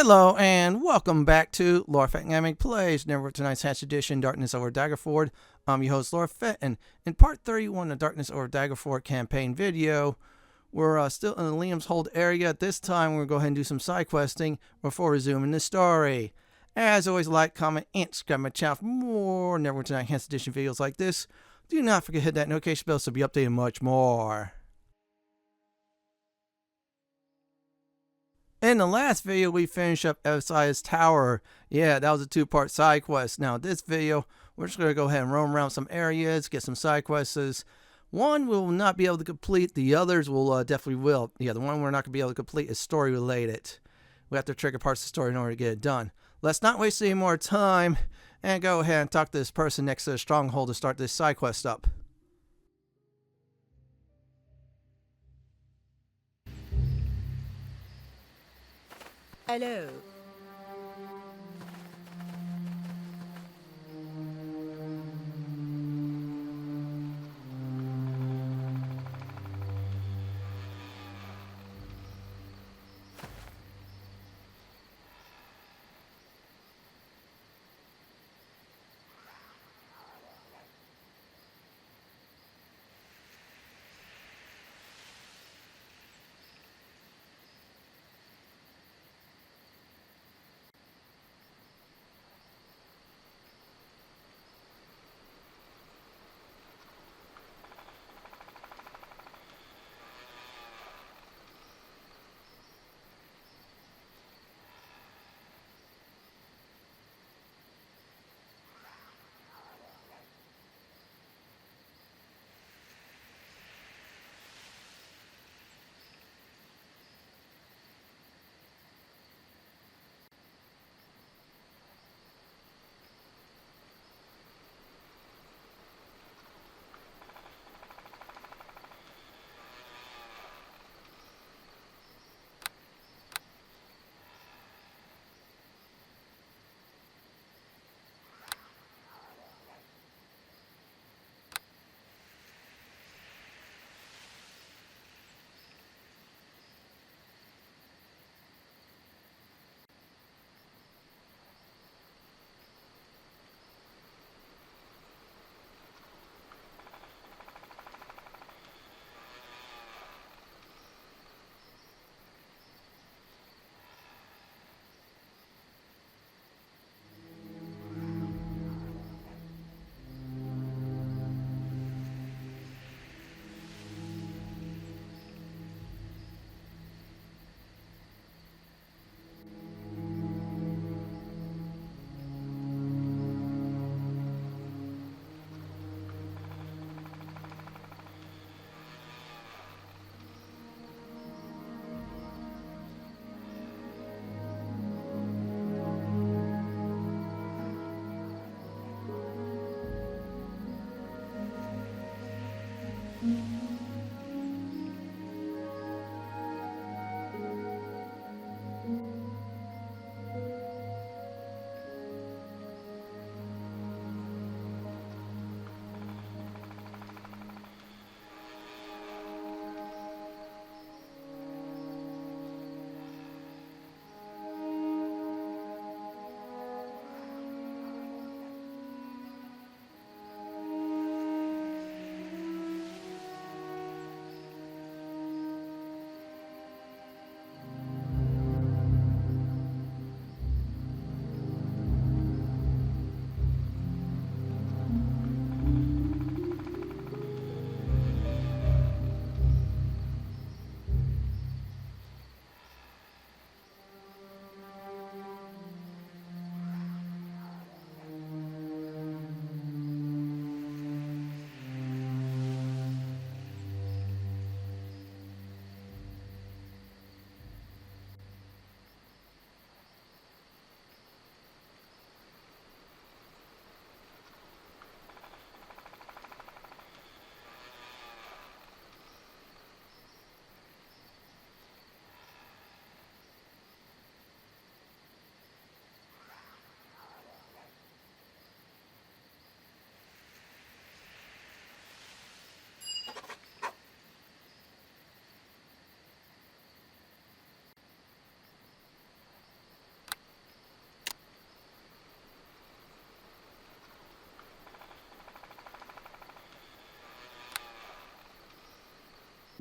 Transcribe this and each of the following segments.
Hello and welcome back to Lore Fenton Plays Neverwinter tonight's Hatch Edition Darkness over Daggerford. I'm your host Lore Fenton. In part 31 of Darkness over Daggerford campaign video, we're still in the Liam's Hold area. This time we're going to go ahead and do some side questing before resuming the story. As always, like, comment, and subscribe to my channel for more Neverwinter Tonight Hatch Edition videos like this. Do not forget to hit that notification bell so be updated much more. In the last video, we finished up Evsiah's Tower. Yeah, that was a two-part side quest. Now, this video, we're just going to go ahead and roam around some areas, get some side quests. One we'll not be able to complete. The others will definitely will. Yeah, the one we're not going to be able to complete is story-related. We have to trigger parts of the story in order to get it done. Let's not waste any more time and go ahead and talk to this person next to the Stronghold to start this side quest up. Hello.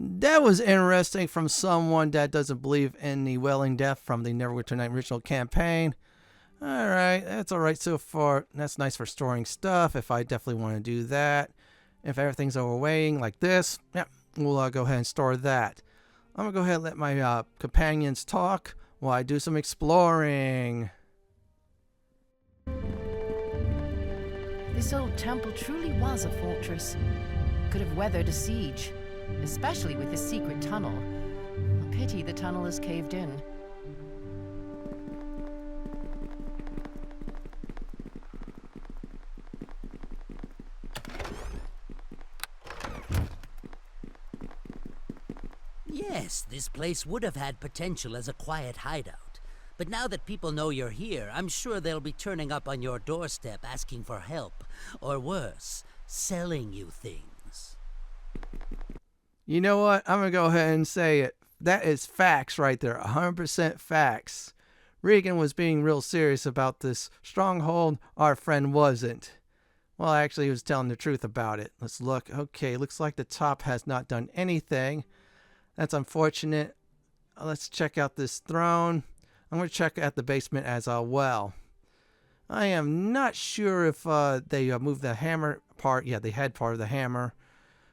That was interesting from someone that doesn't believe in the Welling Death from the Neverwinter Night original campaign. Alright, that's alright so far. That's nice for storing stuff if I definitely want to do that. If everything's overweighing like this, yeah, we'll go ahead and store that. I'm going to go ahead and let my companions talk while I do some exploring. This old temple truly was a fortress. Could have weathered a siege, especially with this secret tunnel. A pity the tunnel is caved in. Yes, this place would have had potential as a quiet hideout. But now that people know you're here, I'm sure they'll be turning up on your doorstep asking for help. Or worse, selling you things. You know what? I'm going to go ahead and say it. That is facts right there. 100% facts. Regan was being real serious about this stronghold. Our friend wasn't. Well, actually, he was telling the truth about it. Let's look. Okay, looks like the top has not done anything. That's unfortunate. Let's check out this throne. I'm going to check out the basement as well. I am not sure if they moved the hammer part. Yeah, the head part of the hammer.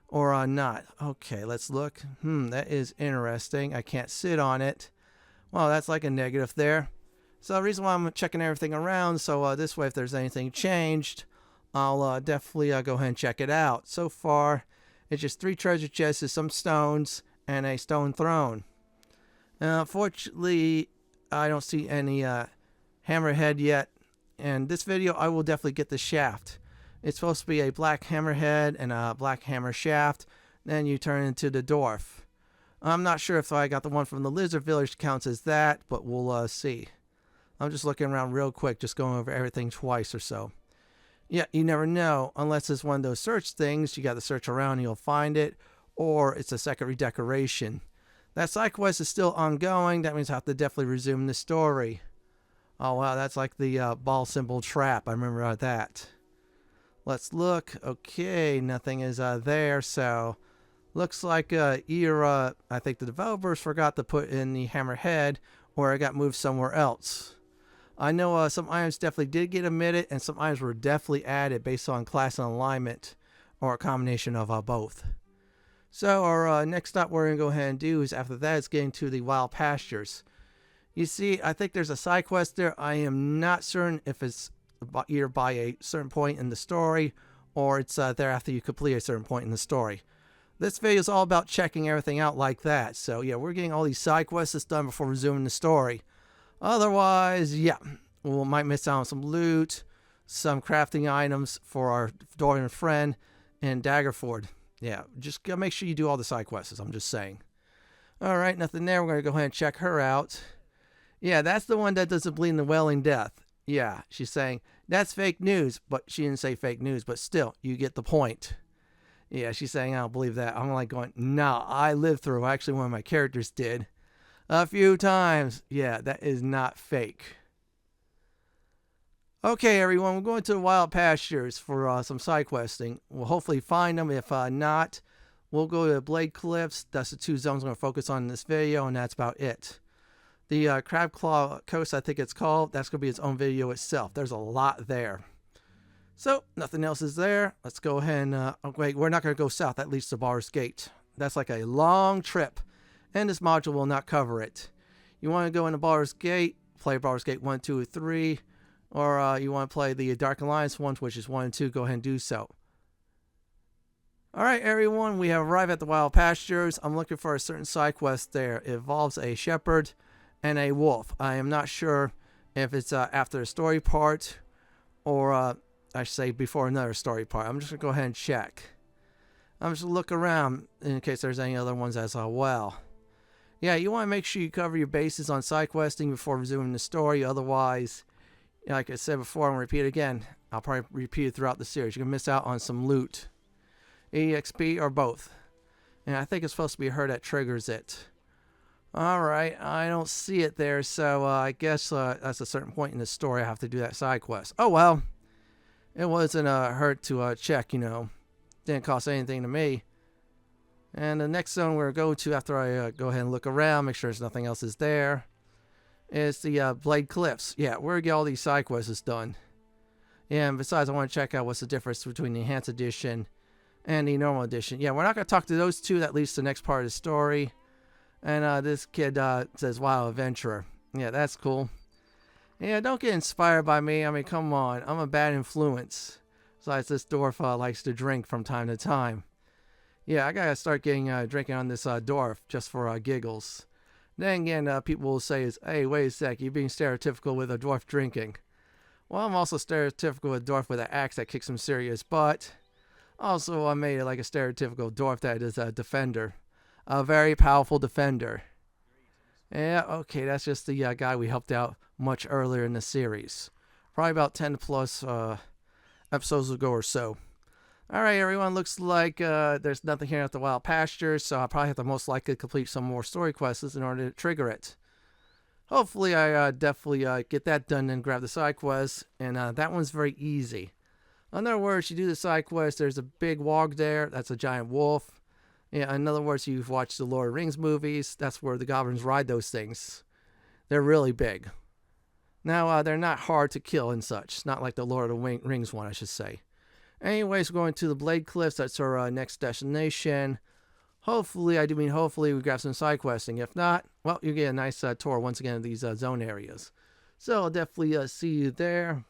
Or not. Okay, let's look. That is interesting. I can't sit on it. Well, that's like a negative there. So the reason why I'm checking everything around, so this way if there's anything changed, I'll definitely go ahead and check it out. So far, it's just 3 treasure chests, some stones, and a stone throne. Unfortunately, I don't see any hammerhead yet. And this video, I will definitely get the shaft. It's supposed to be a black hammerhead and a black hammer shaft. Then you turn into the dwarf. I'm not sure if I got the one from the lizard village counts as that, but we'll see. I'm just looking around real quick, just going over everything twice or so. Yeah, you never know. Unless it's one of those search things, you got to search around and you'll find it. Or it's a second redecoration. That side quest is still ongoing. That means I have to definitely resume the story. Oh, wow, that's like the ball symbol trap. I remember that. Let's look. Okay, nothing is there, so looks like either I think the developers forgot to put in the hammerhead, or it got moved somewhere else. I know some items definitely did get omitted, and some items were definitely added based on class and alignment, or a combination of both. So our next stop we're going to go ahead and do is after that is getting to the wild pastures. You see, I think there's a side quest there. I am not certain if it's either by a certain point in the story or it's there after you complete a certain point in the story. This video is all about checking everything out like that. So yeah, we're getting all these side quests done before resuming the story. Otherwise, yeah, we might miss out on some loot, some crafting items for our dwarven friend, and Daggerford. Yeah, just gotta make sure you do all the side quests, I'm just saying. Alright, nothing there. We're gonna go ahead and check her out. Yeah, that's the one that doesn't believe in the Welling Death. Yeah, she's saying, that's fake news. But she didn't say fake news, but still, you get the point. Yeah, she's saying, I don't believe that. I'm like going, no, I lived through. Actually, one of my characters did. A few times. Yeah, that is not fake. Okay, everyone, we're going to the wild pastures for some side questing. We'll hopefully find them. If not, we'll go to Blade Cliffs. That's the 2 zones I'm going to focus on in this video, and that's about it. The Crab Claw Coast, I think it's called, that's going to be its own video itself. There's a lot there. So, nothing else is there. Let's go ahead and, oh, wait, we're not going to go south. That leads to Baldur's Gate. That's like a long trip, and this module will not cover it. You want to go into Baldur's Gate, play Baldur's Gate 1, 2, or 3, or you want to play the Dark Alliance ones, which is 1 and 2, go ahead and do so. Alright, everyone, we have arrived at the wild pastures. I'm looking for a certain side quest there. It involves a shepherd and a wolf. I am not sure if it's after the story part or I should say before another story part. I'm just going to go ahead and check. I'm just going to look around in case there's any other ones as well. Yeah, you want to make sure you cover your bases on side questing before resuming the story. Otherwise, like I said before, I'm going to repeat it again. I'll probably repeat it throughout the series. You're going to miss out on some loot. EXP or both. And I think it's supposed to be her that triggers it. Alright, I don't see it there, so I guess that's a certain point in the story I have to do that side quest. Oh well, it wasn't hurt to check, you know. Didn't cost anything to me. And the next zone we're going to after I go ahead and look around, make sure there's nothing else is there, is the Blade Cliffs. Yeah, where we get all these side quests is done. Yeah, and besides, I want to check out what's the difference between the Enhanced Edition and the Normal Edition. Yeah, we're not going to talk to those two. That leads to the next part of the story. And this kid says, wow, adventurer. Yeah, that's cool. Yeah, don't get inspired by me. I mean, come on. I'm a bad influence. Besides, this dwarf likes to drink from time to time. Yeah, I gotta start getting drinking on this dwarf just for giggles. Then again, people will say, hey, wait a sec, you're being stereotypical with a dwarf drinking. Well, I'm also stereotypical with a dwarf with an axe that kicks some serious butt. Also, I made it like a stereotypical dwarf that is a defender. A very powerful defender. Yeah, okay, that's just the guy we helped out much earlier in the series. Probably about 10 plus episodes ago or so. Alright, everyone, looks like there's nothing here at the Wild Pastures, so I'll probably have to most likely complete some more story quests in order to trigger it. Hopefully, I definitely get that done and grab the side quest, and that one's very easy. In other words, you do the side quest, there's a big wog there, that's a giant wolf. Yeah, in other words, you've watched the Lord of the Rings movies, that's where the goblins ride those things. They're really big. Now, they're not hard to kill and such, not like the Lord of the Rings one, I should say. Anyways, we're going to the Blade Cliffs. That's our next destination. Hopefully, I do mean hopefully, we grab some side questing. If not, well, you get a nice tour once again of these zone areas. So I'll definitely see you there.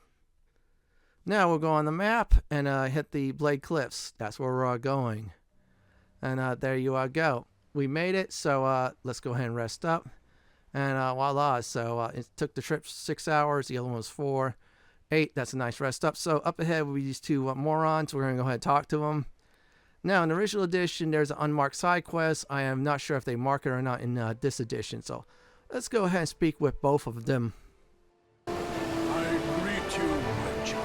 Now we'll go on the map and hit the Blade Cliffs. That's where we're going. And there you go. We made it, so let's go ahead and rest up. And voila, so it took the trip 6 hours. The other one was 4. 8, that's a nice rest up. So up ahead will be these two morons. We're going to go ahead and talk to them. Now, in the original edition, there's an unmarked side quest. I am not sure if they mark it or not in this edition. So let's go ahead and speak with both of them. I greet you, my child.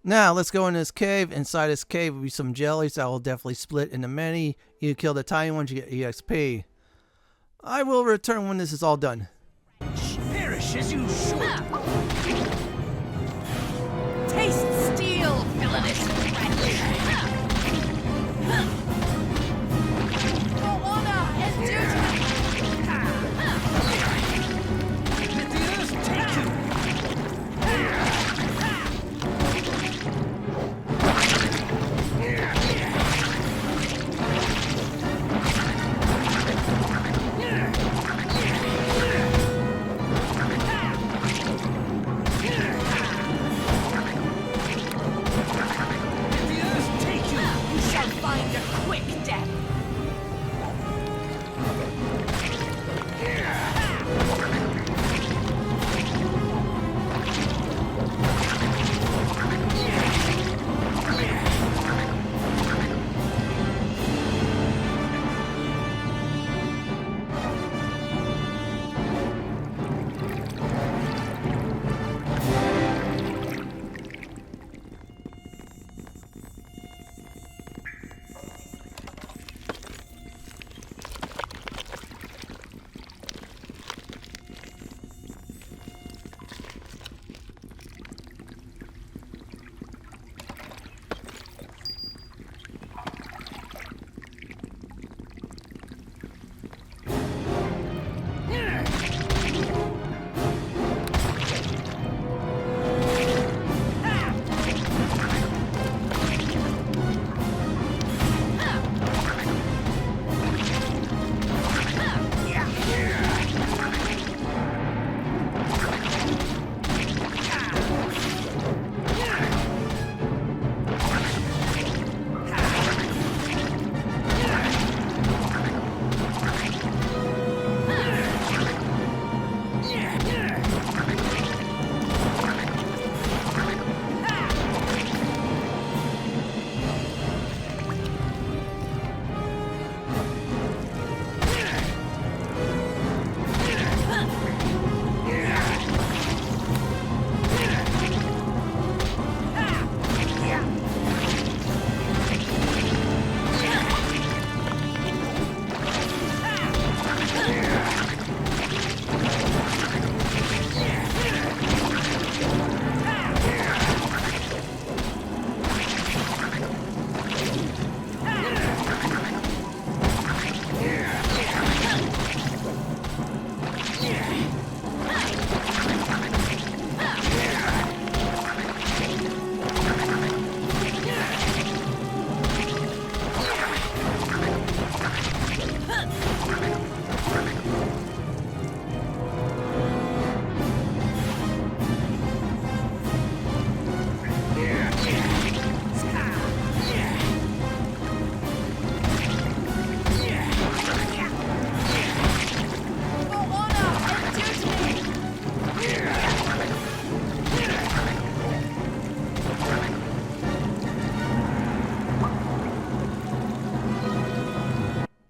Now, let's go in this cave. Inside this cave will be some jellies that will definitely split into many. You kill the tiny ones, you get EXP. I will return when this is all done. Perish as you should. Taste steel, villainous wretch! For honor and duty! Let the earth take you. Find a quick death.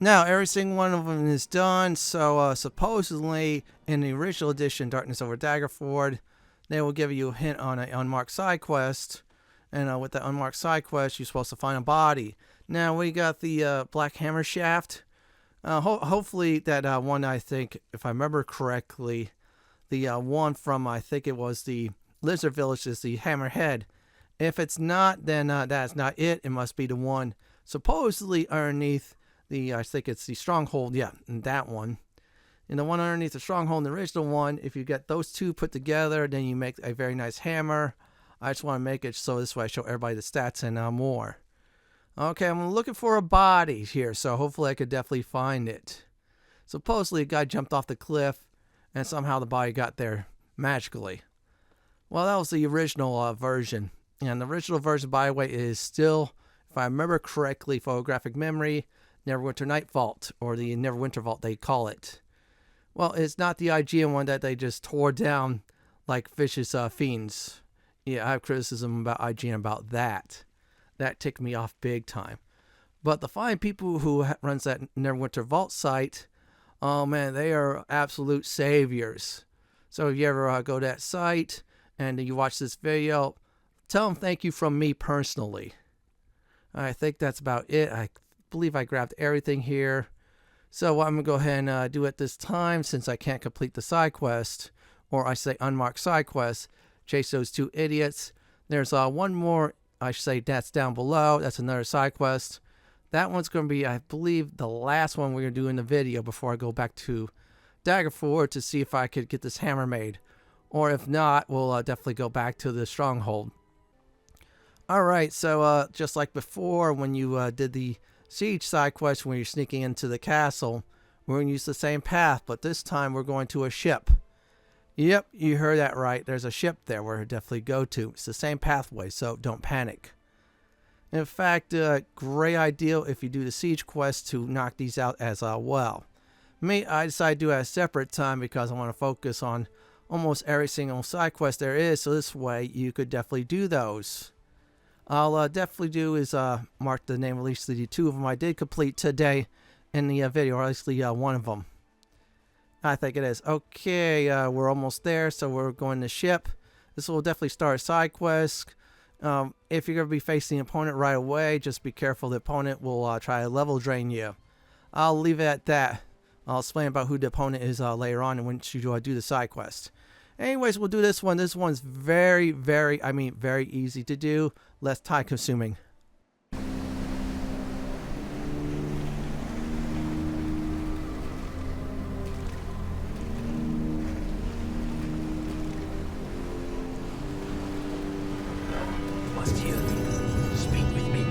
Now, every single one of them is done, so supposedly in the original edition, Darkness Over Daggerford, they will give you a hint on an unmarked side quest, and with that unmarked side quest, you're supposed to find a body. Now, we got the Black Hammer Shaft. Hopefully that one, I think, if I remember correctly, the one from, I think it was the Lizard Village is the Hammerhead. If it's not, then that's not it. It must be the one supposedly underneath I think it's the Stronghold, yeah, that one. And the one underneath the Stronghold, the original one, if you get those two put together, then you make a very nice hammer. I just want to make it so this way I show everybody the stats and more. Okay, I'm looking for a body here, so hopefully I could definitely find it. Supposedly a guy jumped off the cliff, and somehow the body got there magically. Well, that was the original version. And the original version, by the way, is still, if I remember correctly, photographic memory, Neverwinter Night Vault, or the Neverwinter Vault they call it. Well, it's not the IGN one that they just tore down like vicious fiends. Yeah, I have criticism about IGN about that. That ticked me off big time. But the fine people who runs that Neverwinter Vault site, oh man, they are absolute saviors. So if you ever go to that site and you watch this video, tell them thank you from me personally. I think that's about it. I believe I grabbed everything here. So what I'm going to go ahead and do at this time, since I can't complete the side quest, or I say unmarked side quest, chase those two idiots. There's one more, I should say, that's down below. That's another side quest. That one's going to be, I believe, the last one we're going to do in the video before I go back to Daggerford to see if I could get this hammer made. Or if not, we'll definitely go back to the Stronghold. Alright, so just like before, when you did the siege side quest, when you're sneaking into the castle, we're going to use the same path, but this time we're going to a ship. Yep, you heard that right. There's a ship there where we'll definitely go to. It's the same pathway, so don't panic. In fact, great idea if you do the siege quest to knock these out as well. Me, I decided to do it at a separate time because I want to focus on almost every single side quest there is, so this way you could definitely do those. I'll definitely do is mark the name, at least the two of them I did complete today in the video, or at least one of them. I think it is. Okay, we're almost there, so we're going to ship. This will definitely start a side quest. If you're going to be facing the opponent right away, just be careful. The opponent will try to level drain you. I'll leave it at that. I'll explain about who the opponent is later on and once you do the side quest. Anyways, we'll do this one. This one's very, very easy to do. Less time consuming. Must hear thee. Speak with me.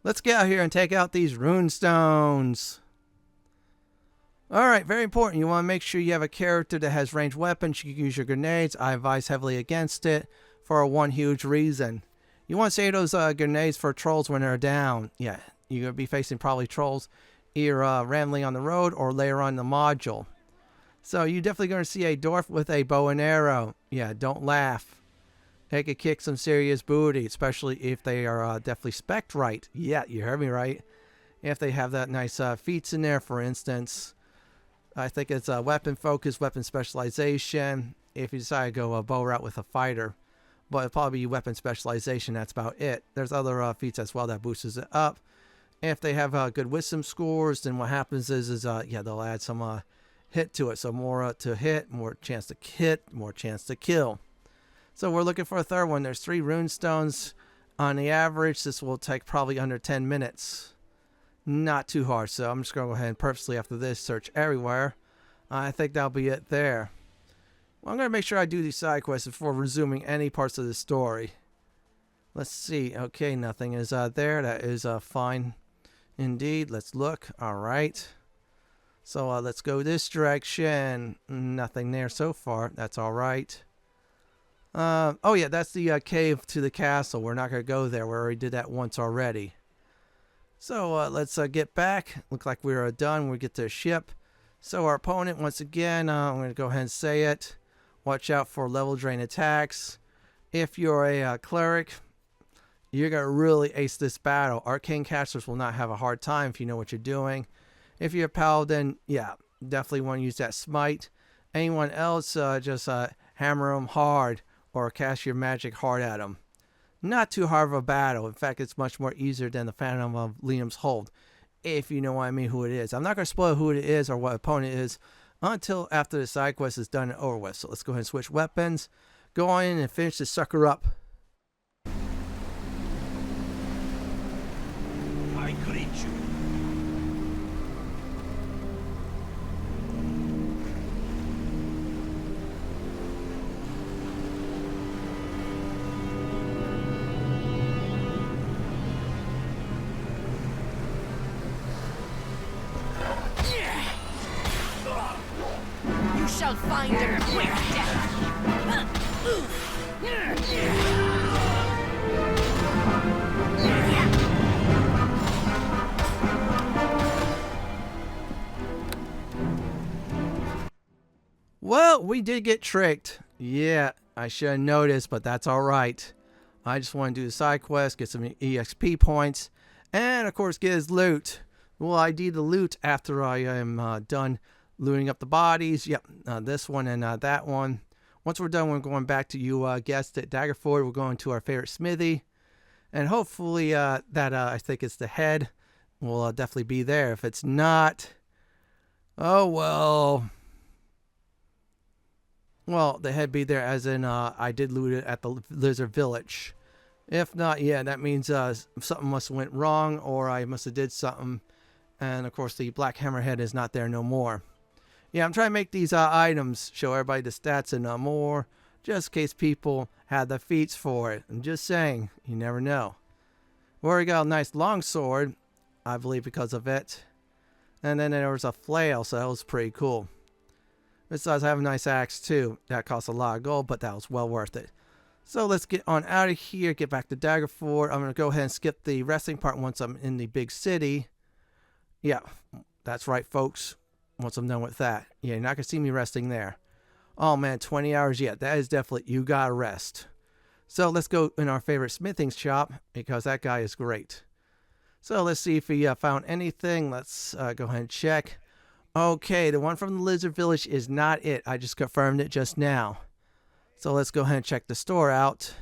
Let's get out here and take out these rune stones. Alright, very important. You want to make sure you have a character that has ranged weapons. You can use your grenades. I advise heavily against it for one huge reason. You want to save those grenades for trolls when they're down. Yeah, you're going to be facing probably trolls either rambling on the road or later on the module. So you're definitely going to see a dwarf with a bow and arrow. Yeah, don't laugh. They could kick some serious booty, especially if they are definitely spec'd right. Yeah, you heard me right. If they have that nice feats in there, for instance. I think it's weapon focus, weapon specialization. If you decide to go a bow route with a fighter. But it'll probably be weapon specialization, that's about it. There's other feats as well that boosts it up. If they have good wisdom scores, then what happens is yeah, they'll add some hit to it. So more to hit, more chance to hit, more chance to kill. So we're looking for a third one. There's 3 rune stones. On the average, this will take probably under 10 minutes. Not too hard. So I'm just going to go ahead and purposely after this search everywhere. I think that'll be it there. Well, I'm going to make sure I do these side quests before resuming any parts of the story. Let's see. Okay, nothing is there. That is fine indeed. Let's look. All right. So let's go this direction. Nothing there so far. That's all right. Oh yeah, that's the cave to the castle. We're not going to go there. We already did that once already. So let's get back. Looks like we're done. We get to the ship. So our opponent, once again, I'm going to go ahead and say it. Watch out for level drain attacks. If you're a cleric, you're going to really ace this battle. Arcane casters will not have a hard time if you know what you're doing. If you're a paladin, yeah, definitely want to use that smite. Anyone else, just hammer them hard or cast your magic hard at them. Not too hard of a battle. In fact, it's much more easier than the Phantom of Liam's Hold. If you know what I mean, who it is. I'm not going to spoil who it is or what opponent it is until after the side quest is done and over with. So let's go ahead and switch weapons. Go on in and finish this sucker up. I greet you. You shall find a quick death. Well, we did get tricked. Yeah, I should have noticed, but that's all right. I just want to do the side quest, get some EXP points, and of course get his loot. We'll ID the loot after I am done looting up the bodies. Yep, this one and that one. Once we're done, we're going back to, you guessed it, Daggerford. We're going to our favorite smithy. And hopefully that, I think it's the head, will definitely be there. If it's not, oh well. Well, the head be there as in I did loot it at the Lizard Village. If not, yeah, that means something must have went wrong or I must have did something. And of course the Black Hammerhead is not there no more. Yeah, I'm trying to make these items show everybody the stats and more, just in case people had the feats for it. I'm just saying, you never know. We already got a nice long sword, I believe because of it. And then there was a flail, so that was pretty cool. Besides, I have a nice axe too. That cost a lot of gold, but that was well worth it. So let's get on out of here, get back to Daggerford. I'm going to go ahead and skip the resting part once I'm in the big city. Yeah, that's right, folks. Once I'm done with that. Yeah, you're not going to see me resting there. Oh, man, 20 hours yet. That is definitely, you got to rest. So let's go in our favorite smithing shop because that guy is great. So let's see if he found anything. Let's go ahead and check. Okay, the one from the Lizard Village is not it. I just confirmed it just now. So let's go ahead and check the store out.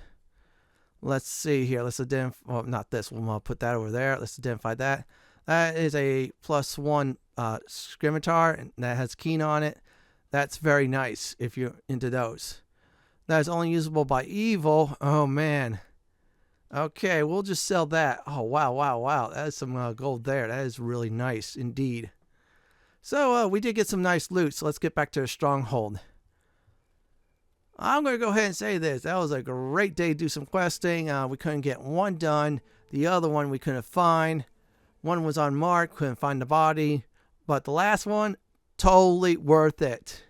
Let's see here. Let's identify, well, not this one. I'll put that over there. Let's identify that. That is a +1 scimitar, and that has keen on it. That's very nice if you're into those. That is only usable by evil. Oh, man. Okay, we'll just sell that. Oh, wow, wow, wow. That is some gold there. That is really nice indeed. So we did get some nice loot, so let's get back to the Stronghold. I'm going to go ahead and say this. That was a great day to do some questing. We couldn't get one done. The other one we couldn't find. One was unmarked, couldn't find the body. But the last one, totally worth it.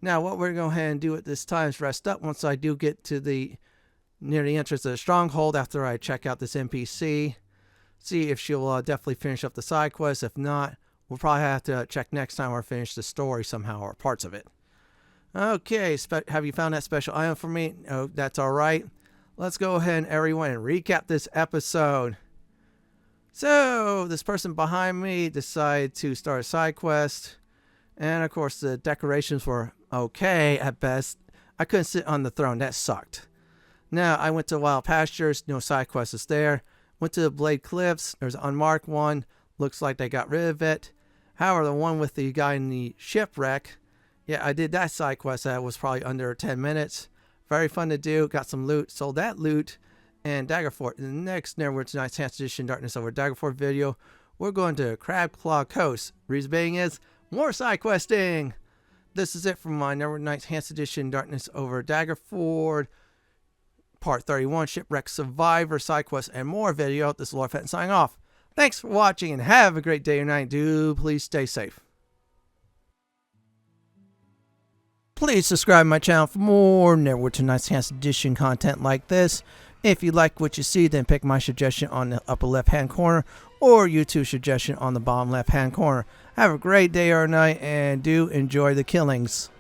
Now, what we're going to go ahead and do at this time is rest up once I do get to near the entrance of the Stronghold after I check out this NPC. See if she'll definitely finish up the side quest. If not, we'll probably have to check next time or finish the story somehow or parts of it. Okay, have you found that special item for me? No, that's all right. Let's go ahead and everyone and recap this episode. So, this person behind me decided to start a side quest. And, of course, the decorations were okay at best. I couldn't sit on the throne. That sucked. Now, I went to Wild Pastures. No side quest is there. Went to the Blade Cliffs. There's an unmarked one. Looks like they got rid of it. However, the one with the guy in the shipwreck, yeah, I did that side quest. That was probably under 10 minutes. Very fun to do. Got some loot. Sold that loot. And Daggerford. In the next Neverwinter tonight's Enhanced Edition Darkness Over Daggerford video, we're going to Crab Claw Coast. Reason being is more side questing. This is it from my Neverwinter Nights Enhanced Edition Darkness Over Daggerford Part 31 Shipwreck Survivor side quest and more video. This is Lord Fenton signing off. Thanks for watching and have a great day or night. Do please stay safe. Please subscribe to my channel for more Neverwinter Nights Enhanced Edition content like this. If you like what you see, then pick my suggestion on the upper left hand corner or YouTube suggestion on the bottom left hand corner. Have a great day or night and do enjoy the killings.